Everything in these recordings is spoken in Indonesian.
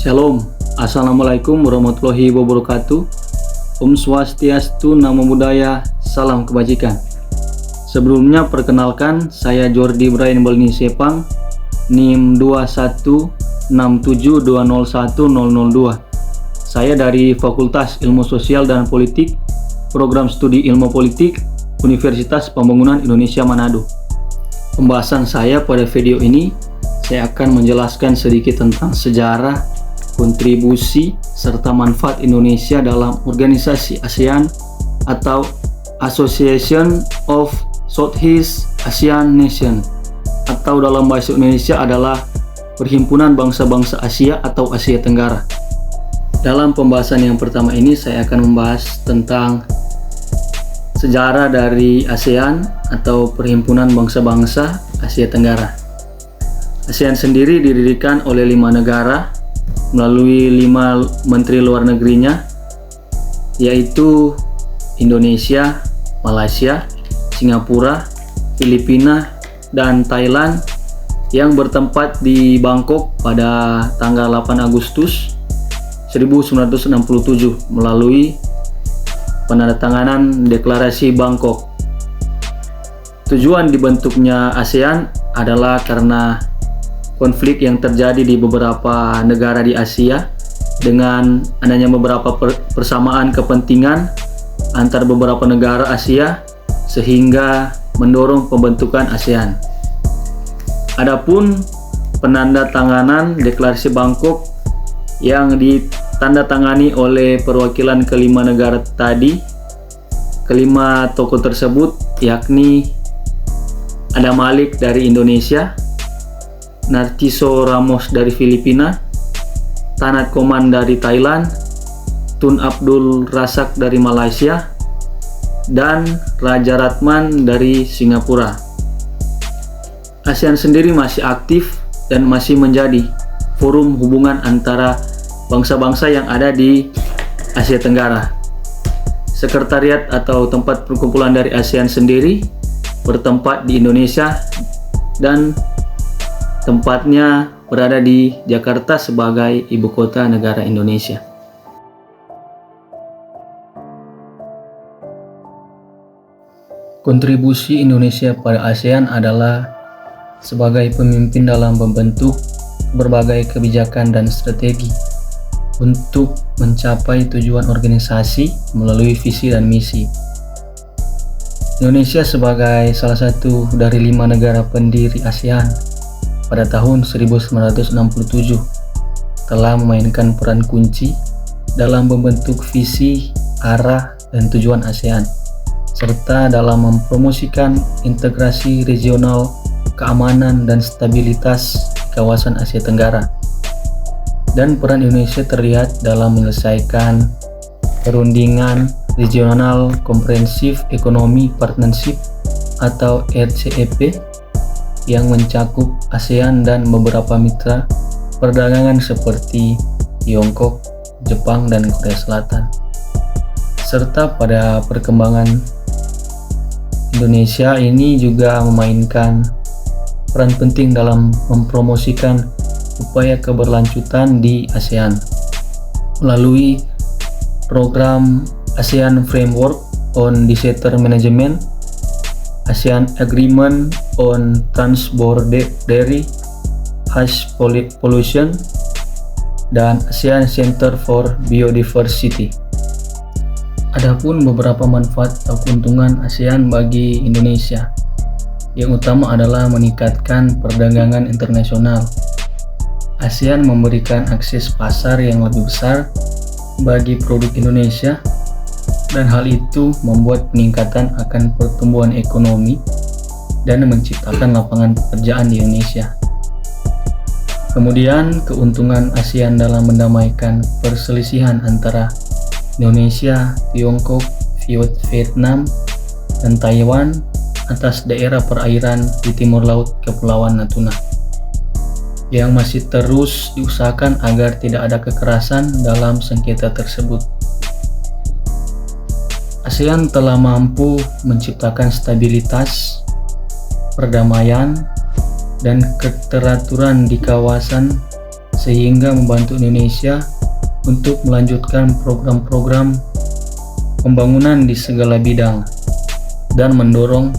Shalom, Assalamualaikum warahmatullahi wabarakatuh. Om Swastiastu, Namo Buddhaya, salam kebajikan. Sebelumnya perkenalkan, saya Jordi Brian Belni Sepang, NIM 21672010002. Saya dari Fakultas Ilmu Sosial dan Politik, Program Studi Ilmu Politik, Universitas Pembangunan Indonesia Manado. Pembahasan saya pada video ini, saya akan menjelaskan sedikit tentang sejarah, kontribusi, serta manfaat Indonesia dalam organisasi ASEAN atau Association of Southeast Asian Nations, atau dalam bahasa Indonesia adalah Perhimpunan Bangsa-Bangsa Asia atau Asia Tenggara. Dalam pembahasan yang pertama ini saya akan membahas tentang sejarah dari ASEAN atau Perhimpunan Bangsa-Bangsa Asia Tenggara. ASEAN sendiri didirikan oleh 5 negara melalui 5 menteri luar negerinya, yaitu Indonesia, Malaysia, Singapura, Filipina, dan Thailand yang bertempat di Bangkok pada tanggal 8 Agustus 1967 melalui penandatanganan Deklarasi Bangkok. Tujuan dibentuknya ASEAN adalah karena konflik yang terjadi di beberapa negara di Asia dengan adanya beberapa persamaan kepentingan antar beberapa negara Asia sehingga mendorong pembentukan ASEAN. Adapun penandatanganan Deklarasi Bangkok yang ditandatangani oleh perwakilan kelima negara tadi, kelima tokoh tersebut yakni Adam Malik dari Indonesia, Narciso Ramos dari Filipina, Tanat Koman dari Thailand, Tun Abdul Razak dari Malaysia, dan Raja Ratman dari Singapura. ASEAN sendiri masih aktif dan masih menjadi forum hubungan antara bangsa-bangsa yang ada di Asia Tenggara. Sekretariat atau tempat perkumpulan dari ASEAN sendiri bertempat di Indonesia dan tempatnya berada di Jakarta sebagai ibu kota negara Indonesia. Kontribusi Indonesia pada ASEAN adalah sebagai pemimpin dalam membentuk berbagai kebijakan dan strategi untuk mencapai tujuan organisasi melalui visi dan misi. Indonesia sebagai salah satu dari 5 negara pendiri ASEAN pada tahun 1967 telah memainkan peran kunci dalam membentuk visi, arah, dan tujuan ASEAN, serta dalam mempromosikan integrasi regional, keamanan, dan stabilitas di kawasan Asia Tenggara. Dan peran Indonesia terlihat dalam menyelesaikan perundingan Regional Comprehensive Economic Partnership atau RCEP yang mencakup ASEAN dan beberapa mitra perdagangan seperti Tiongkok, Jepang, dan Korea Selatan. Serta pada perkembangan Indonesia ini juga memainkan peran penting dalam mempromosikan upaya keberlanjutan di ASEAN melalui program ASEAN Framework on Disaster Management, ASEAN Agreement on Transboundary Ash Pollution, dan ASEAN Center for Biodiversity. Adapun beberapa manfaat atau keuntungan ASEAN bagi Indonesia, yang utama adalah meningkatkan perdagangan internasional. ASEAN memberikan akses pasar yang lebih besar bagi produk Indonesia, dan hal itu membuat peningkatan akan pertumbuhan ekonomi dan menciptakan lapangan pekerjaan di Indonesia. Kemudian, keuntungan ASEAN dalam mendamaikan perselisihan antara Indonesia, Tiongkok, Vietnam, dan Taiwan atas daerah perairan di timur laut Kepulauan Natuna, yang masih terus diusahakan agar tidak ada kekerasan dalam sengketa tersebut. ASEAN telah mampu menciptakan stabilitas, perdamaian, dan keteraturan di kawasan sehingga membantu Indonesia untuk melanjutkan program-program pembangunan di segala bidang dan mendorong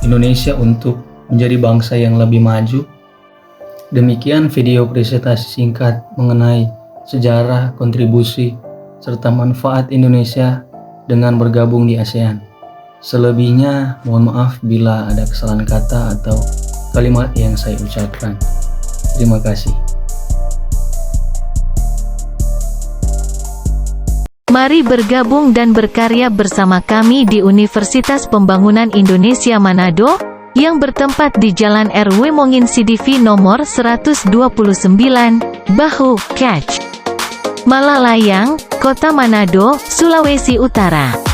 Indonesia untuk menjadi bangsa yang lebih maju. Demikian video presentasi singkat mengenai sejarah, kontribusi, serta manfaat Indonesia dengan bergabung di ASEAN. Selebihnya mohon maaf bila ada kesalahan kata atau kalimat yang saya ucapkan. Terima kasih. Mari bergabung dan berkarya bersama kami di Universitas Pembangunan Indonesia Manado, yang bertempat di Jalan RW Mongin CDV nomor 129, Bahu, Kec, Malalayang, Kota Manado, Sulawesi Utara.